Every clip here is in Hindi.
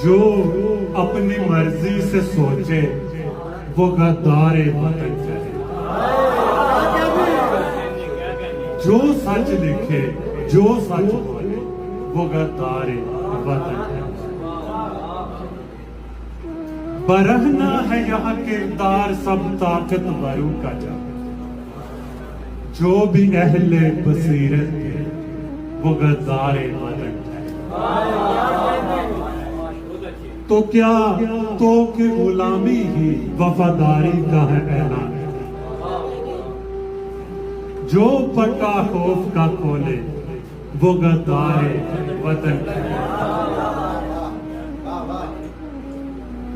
जो अपनी मर्जी से सोचे वो गद्दारे वतन करे। जो सच लिखे जो सच बोले वो गद्दारे वतन करे। बरहना है यहाँ किरदार सब ताकतवरों का जब, जो भी अहले बसीरत के वो गद्दारे वतन है। तो क्या तो कि गुलामी ही वफादारी का है ऐलान, जो पट्टा खौफ का खोले वो गद्दारे वतन है।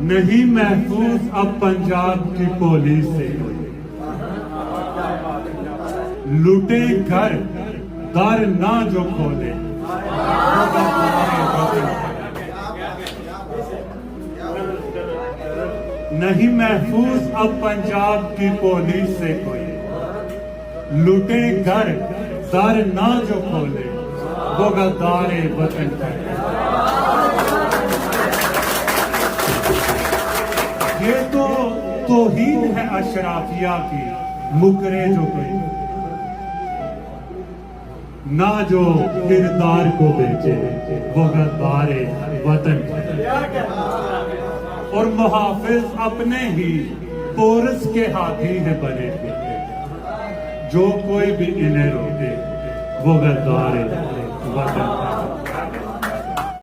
नहीं महफूज अब पंजाब की पुलिस से, लूटे घर दर ना जो खोले वो गद्दारे वतन है। नहीं महफूज अब पंजाब की पुलिस से कोई, लूटे घर दर ना जो खोले वो गद्दारे वतन है। ये तो तौहीन है अशराफिया की, मुकरे जो कोई ना जो किरदार को बेचे वो गद्दारे वतन है। और मुहाफिज अपने ही पोरस के हाथी है बने फिरते, जो कोई भी इन्हें रोके वो गद्दारे वतन है।